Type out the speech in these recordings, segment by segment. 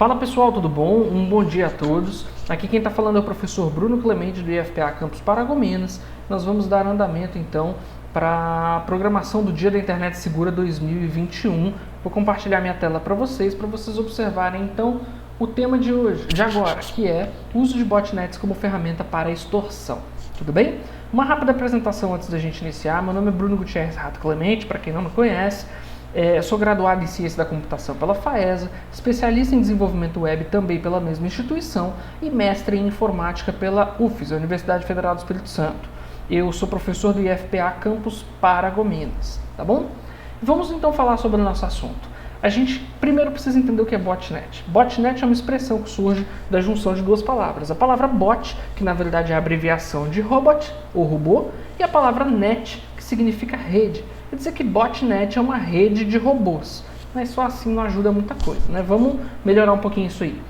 Fala pessoal, tudo bom? Um bom dia a todos. Aqui quem está falando é o professor Bruno Clemente do IFPA Campus Paragominas. Nós vamos dar andamento então para a programação do Dia da Internet Segura 2021. Vou compartilhar minha tela para vocês observarem então o tema de hoje, de agora, que é o uso de botnets como ferramenta para extorsão. Tudo bem? Uma rápida apresentação antes da gente iniciar. Meu nome é Bruno Gutierrez Rato Clemente, para quem não me conhece. Sou graduado em Ciência da Computação pela FAESA, especialista em desenvolvimento web também pela mesma instituição e mestre em informática pela UFES, a Universidade Federal do Espírito Santo. Eu sou professor do IFPA Campus Paragominas, tá bom? Vamos então falar sobre o nosso assunto. A gente primeiro precisa entender o que é botnet. Botnet é uma expressão que surge da junção de duas palavras. A palavra bot, que na verdade é a abreviação de robot, ou robô, e a palavra net, que significa rede. Quer dizer que botnet é uma rede de robôs, mas só assim não ajuda muita coisa, né? Vamos melhorar um pouquinho isso aí.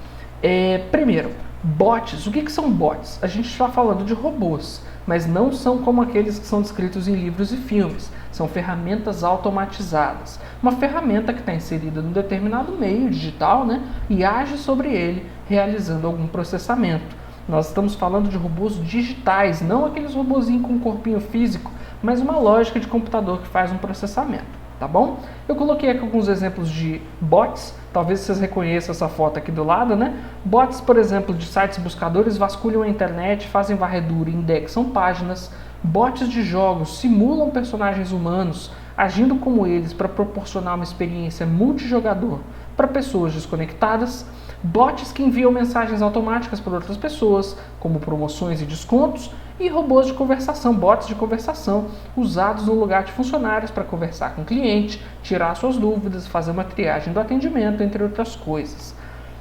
Primeiro, bots. O que são bots? A gente está falando de robôs, mas não são como aqueles que são descritos em livros e filmes. São ferramentas automatizadas. Uma ferramenta que está inserida num determinado meio digital, né, e age sobre ele, realizando algum processamento. Nós estamos falando de robôs digitais, não aqueles robozinhos com um corpinho físico, mas uma lógica de computador que faz um processamento, tá bom? Eu coloquei aqui alguns exemplos de bots, talvez vocês reconheçam essa foto aqui do lado, né? Bots, por exemplo, de sites buscadores vasculham a internet, fazem varredura e indexam páginas. Bots de jogos simulam personagens humanos, agindo como eles para proporcionar uma experiência multijogador para pessoas desconectadas. Bots que enviam mensagens automáticas para outras pessoas, como promoções e descontos, e robôs de conversação, bots de conversação, usados no lugar de funcionários para conversar com o cliente, tirar suas dúvidas, fazer uma triagem do atendimento, entre outras coisas.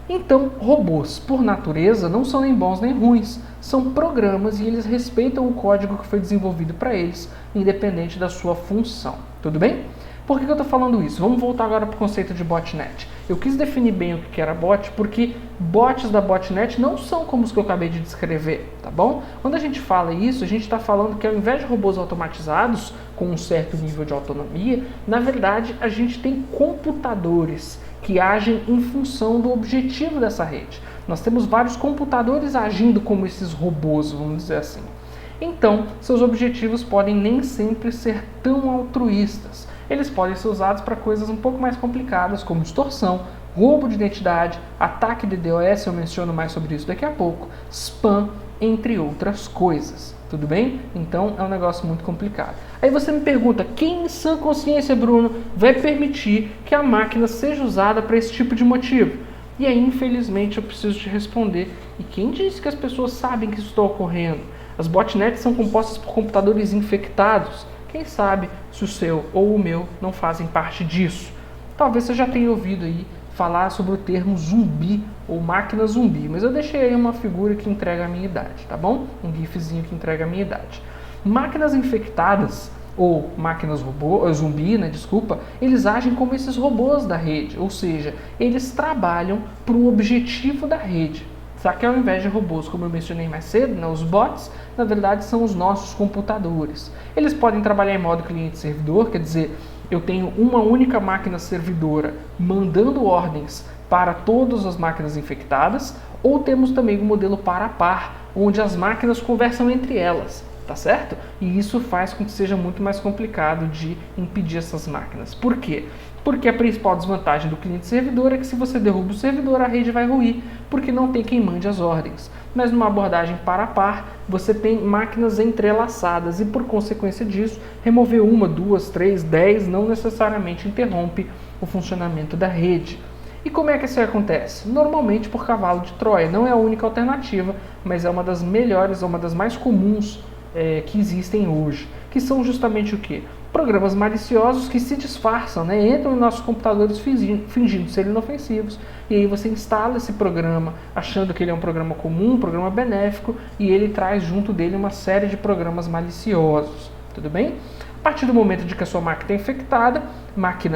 Então, robôs, por natureza, não são nem bons nem ruins, são programas e eles respeitam o código que foi desenvolvido para eles, independente da sua função. Tudo bem? Por que eu estou falando isso? Vamos voltar agora para o conceito de botnet. Eu quis definir bem o que era bot, porque bots da botnet não são como os que eu acabei de descrever, tá bom? Quando a gente fala isso, a gente está falando que ao invés de robôs automatizados, com um certo nível de autonomia, na verdade a gente tem computadores que agem em função do objetivo dessa rede. Nós temos vários computadores agindo como esses robôs, vamos dizer assim. Então, seus objetivos podem nem sempre ser tão altruístas. Eles podem ser usados para coisas um pouco mais complicadas, como extorsão, roubo de identidade, ataque de DDoS, eu menciono mais sobre isso daqui a pouco, spam, entre outras coisas. Tudo bem? Então é um negócio muito complicado. Aí você me pergunta, quem em sã consciência, Bruno, vai permitir que a máquina seja usada para esse tipo de motivo? E aí, infelizmente, eu preciso te responder. E quem disse que as pessoas sabem que isso está ocorrendo? As botnets são compostas por computadores infectados. Quem sabe se o seu ou o meu não fazem parte disso? Talvez você já tenha ouvido aí falar sobre o termo zumbi ou máquina zumbi, mas eu deixei aí uma figura que entrega a minha idade, tá bom? Um gifzinho que entrega a minha idade. Máquinas infectadas ou máquinas zumbi, eles agem como esses robôs da rede, ou seja, eles trabalham para o objetivo da rede. Só que ao invés de robôs, como eu mencionei mais cedo, né, os bots, na verdade são os nossos computadores. Eles podem trabalhar em modo cliente-servidor, quer dizer, eu tenho uma única máquina servidora mandando ordens para todas as máquinas infectadas, ou temos também o modelo par a par, onde as máquinas conversam entre elas, tá certo? E isso faz com que seja muito mais complicado de impedir essas máquinas. Por quê? Porque a principal desvantagem do cliente-servidor é que se você derruba o servidor, a rede vai ruir, porque não tem quem mande as ordens. Mas numa abordagem par a par, você tem máquinas entrelaçadas e, por consequência disso, remover 1, 2, 3, 10 não necessariamente interrompe o funcionamento da rede. E como é que isso acontece? Normalmente por cavalo de Troia. Não é a única alternativa, mas é uma das melhores, uma das mais comuns que existem hoje. Que são justamente o quê? Programas maliciosos que se disfarçam, né? Entram em nossos computadores fingindo ser inofensivos, e aí você instala esse programa achando que ele é um programa comum, um programa benéfico, e ele traz junto dele uma série de programas maliciosos. Tudo bem? A partir do momento de que a sua máquina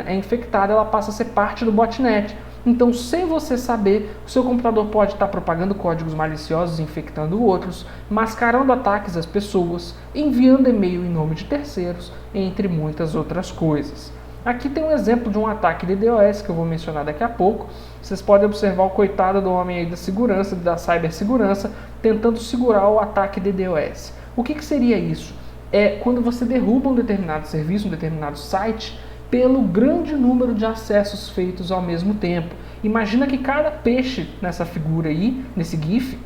é infectada, ela passa a ser parte do botnet. Então, sem você saber, o seu computador pode estar propagando códigos maliciosos, infectando outros, mascarando ataques às pessoas, enviando e-mail em nome de terceiros, entre muitas outras coisas. Aqui tem um exemplo de um ataque de DDoS que eu vou mencionar daqui a pouco. Vocês podem observar o coitado do homem aí da segurança, da cibersegurança, tentando segurar o ataque de DDoS. O que seria isso? É quando você derruba um determinado serviço, um determinado site, pelo grande número de acessos feitos ao mesmo tempo. Imagina que cada peixe nessa figura aí, nesse GIF,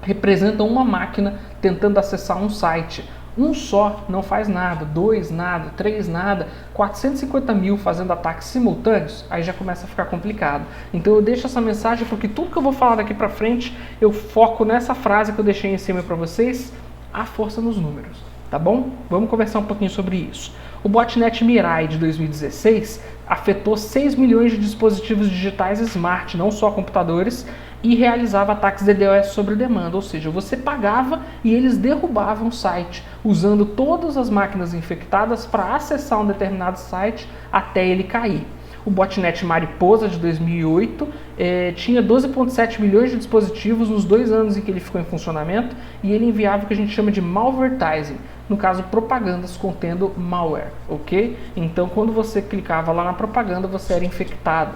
representa uma máquina tentando acessar um site. Um só não faz nada, 2 nada, 3 nada, 450 mil fazendo ataques simultâneos, aí já começa a ficar complicado. Então eu deixo essa mensagem porque tudo que eu vou falar daqui pra frente, eu foco nessa frase que eu deixei em cima para vocês, a força nos números, tá bom? Vamos conversar um pouquinho sobre isso. O botnet Mirai de 2016 afetou 6 milhões de dispositivos digitais smart, não só computadores, e realizava ataques DDoS sobre demanda, ou seja, você pagava e eles derrubavam o site, usando todas as máquinas infectadas para acessar um determinado site até ele cair. O botnet Mariposa de 2008 tinha 12,7 milhões de dispositivos nos 2 anos em que ele ficou em funcionamento e ele enviava o que a gente chama de malvertising, no caso propagandas contendo malware, ok? Então quando você clicava lá na propaganda você era infectado.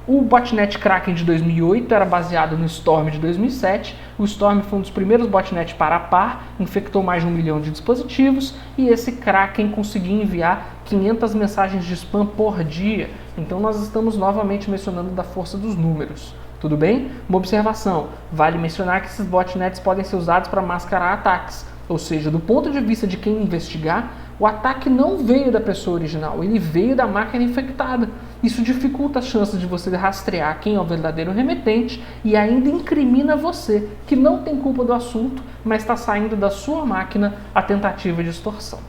O botnet Kraken de 2008 era baseado no Storm de 2007. O Storm foi um dos primeiros botnets par a par, infectou mais de 1 milhão de dispositivos e esse Kraken conseguia enviar 500 mensagens de spam por dia. Então nós estamos novamente mencionando da força dos números. Tudo bem? Uma observação, vale mencionar que esses botnets podem ser usados para mascarar ataques. Ou seja, do ponto de vista de quem investigar, o ataque não veio da pessoa original, ele veio da máquina infectada. Isso dificulta as chances de você rastrear quem é o verdadeiro remetente e ainda incrimina você, que não tem culpa do assunto, mas está saindo da sua máquina a tentativa de extorsão.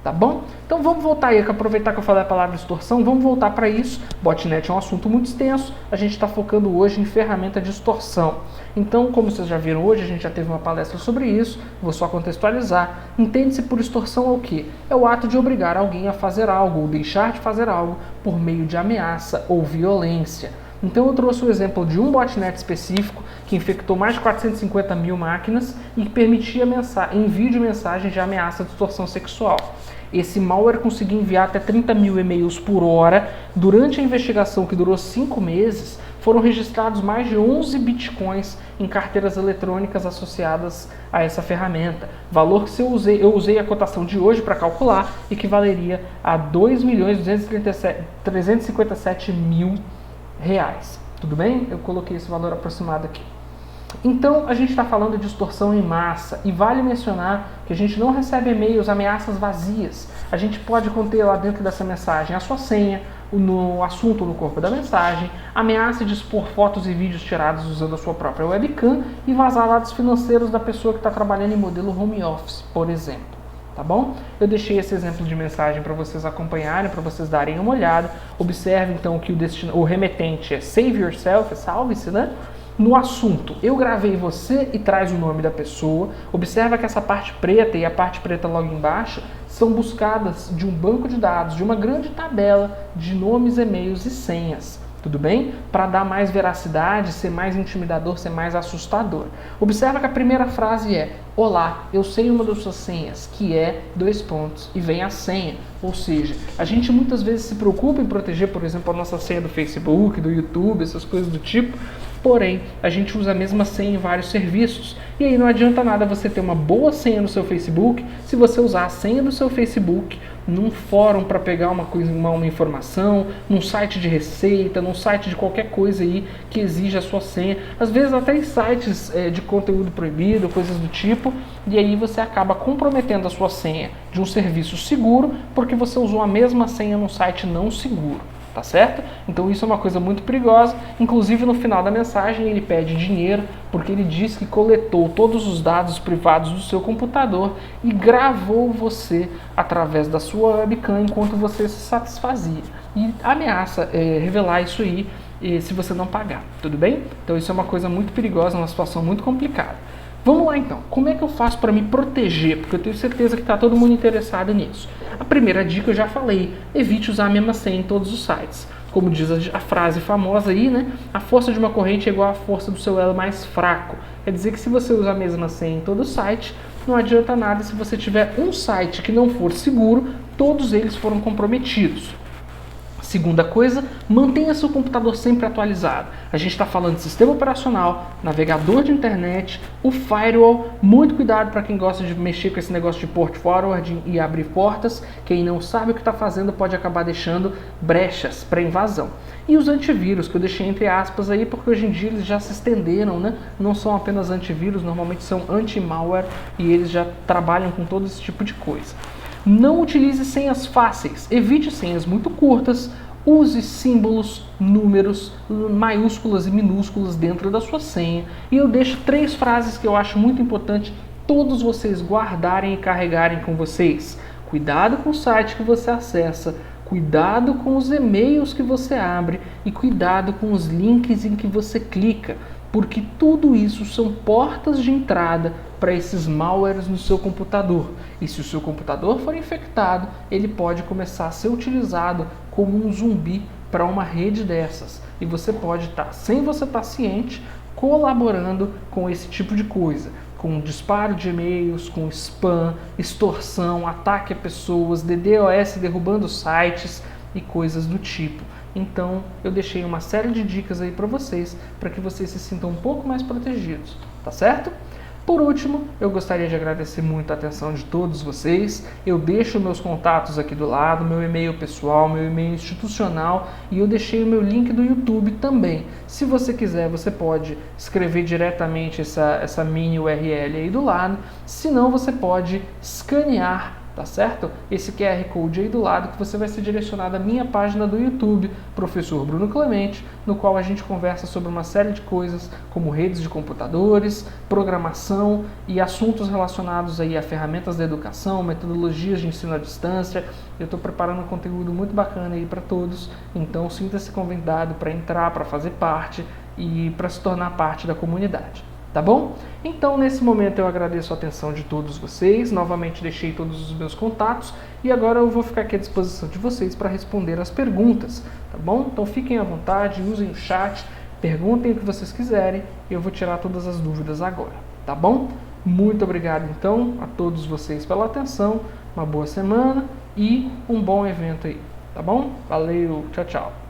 Tá bom? Então vamos voltar aí, aproveitar que eu falei a palavra extorsão, vamos voltar para isso. Botnet é um assunto muito extenso, a gente está focando hoje em ferramenta de extorsão. Então, como vocês já viram hoje, a gente já teve uma palestra sobre isso, vou só contextualizar. Entende-se por extorsão o quê? É o ato de obrigar alguém a fazer algo ou deixar de fazer algo por meio de ameaça ou violência. Então eu trouxe o exemplo de um botnet específico que infectou mais de 450 mil máquinas e que permitia envio de mensagens de ameaça de extorsão sexual. Esse malware conseguia enviar até 30 mil e-mails por hora. Durante a investigação, que durou 5 meses, foram registrados mais de 11 bitcoins em carteiras eletrônicas associadas a essa ferramenta. Valor que eu usei a cotação de hoje para calcular, equivaleria a 2.257.000 reais. Tudo bem? Eu coloquei esse valor aproximado aqui. Então, a gente está falando de extorsão em massa e vale mencionar que a gente não recebe e-mails, ameaças vazias. A gente pode conter lá dentro dessa mensagem a sua senha, no assunto no corpo da mensagem, ameaça de expor fotos e vídeos tirados usando a sua própria webcam e vazar dados financeiros da pessoa que está trabalhando em modelo home office, por exemplo. Tá bom? Eu deixei esse exemplo de mensagem para vocês acompanharem, para vocês darem uma olhada. Observe então que o remetente é save yourself, salve-se, né? No assunto, eu gravei você e traz o nome da pessoa. Observa que essa parte preta e a parte preta logo embaixo são buscadas de um banco de dados, de uma grande tabela de nomes, e-mails e senhas. Tudo bem? Para dar mais veracidade, ser mais intimidador, ser mais assustador. Observa que a primeira frase é: olá, eu sei uma das suas senhas, que é ... e vem a senha. Ou seja, a gente muitas vezes se preocupa em proteger, por exemplo, a nossa senha do Facebook, do YouTube, essas coisas do tipo. Porém, a gente usa a mesma senha em vários serviços. E aí não adianta nada você ter uma boa senha no seu Facebook se você usar a senha do seu Facebook num fórum para pegar uma informação, num site de receita, num site de qualquer coisa aí que exija a sua senha. Às vezes até em sites de conteúdo proibido, coisas do tipo. E aí você acaba comprometendo a sua senha de um serviço seguro porque você usou a mesma senha num site não seguro. Tá certo? Então isso é uma coisa muito perigosa. Inclusive no final da mensagem ele pede dinheiro porque ele diz que coletou todos os dados privados do seu computador e gravou você através da sua webcam enquanto você se satisfazia. E ameaça revelar isso aí se você não pagar. Tudo bem? Então isso é uma coisa muito perigosa, uma situação muito complicada. Vamos lá então, como é que eu faço para me proteger? Porque eu tenho certeza que está todo mundo interessado nisso. A primeira dica eu já falei, evite usar a mesma senha em todos os sites. Como diz a frase famosa aí, né? A força de uma corrente é igual à força do seu elo mais fraco. Quer dizer que se você usar a mesma senha em todo o site, não adianta nada se você tiver um site que não for seguro, todos eles foram comprometidos. Segunda coisa, mantenha seu computador sempre atualizado. A gente está falando de sistema operacional, navegador de internet, o firewall. Muito cuidado para quem gosta de mexer com esse negócio de port forwarding e abrir portas. Quem não sabe o que está fazendo pode acabar deixando brechas para invasão. E os antivírus, que eu deixei entre aspas aí, porque hoje em dia eles já se estenderam, né? Não são apenas antivírus, normalmente são anti-malware e eles já trabalham com todo esse tipo de coisa. Não utilize senhas fáceis, evite senhas muito curtas, use símbolos, números, maiúsculas e minúsculas dentro da sua senha. E eu deixo 3 frases que eu acho muito importante todos vocês guardarem e carregarem com vocês. Cuidado com o site que você acessa, cuidado com os e-mails que você abre e cuidado com os links em que você clica, porque tudo isso são portas de entrada para esses malwares no seu computador. E se o seu computador for infectado, ele pode começar a ser utilizado como um zumbi para uma rede dessas. E você pode estar, sem você estar ciente, colaborando com esse tipo de coisa. Com disparo de e-mails, com spam, extorsão, ataque a pessoas, DDoS derrubando sites e coisas do tipo. Então, eu deixei uma série de dicas aí para vocês que vocês se sintam um pouco mais protegidos, tá certo? Por último, eu gostaria de agradecer muito a atenção de todos vocês. Eu deixo meus contatos aqui do lado, meu e-mail pessoal, meu e-mail institucional e eu deixei o meu link do YouTube também. Se você quiser, você pode escrever diretamente essa mini URL aí do lado, se não você pode escanear, tá certo? Esse QR Code aí do lado que você vai ser direcionado à minha página do YouTube, Professor Bruno Clemente, no qual a gente conversa sobre uma série de coisas como redes de computadores, programação e assuntos relacionados aí a ferramentas da educação, metodologias de ensino à distância. Eu estou preparando um conteúdo muito bacana aí para todos, então sinta-se convidado para entrar, para fazer parte e para se tornar parte da comunidade. Tá bom? Então, nesse momento eu agradeço a atenção de todos vocês, novamente deixei todos os meus contatos e agora eu vou ficar aqui à disposição de vocês para responder as perguntas, tá bom? Então fiquem à vontade, usem o chat, perguntem o que vocês quiserem e eu vou tirar todas as dúvidas agora, tá bom? Muito obrigado então a todos vocês pela atenção, uma boa semana e um bom evento aí, tá bom? Valeu, tchau, tchau!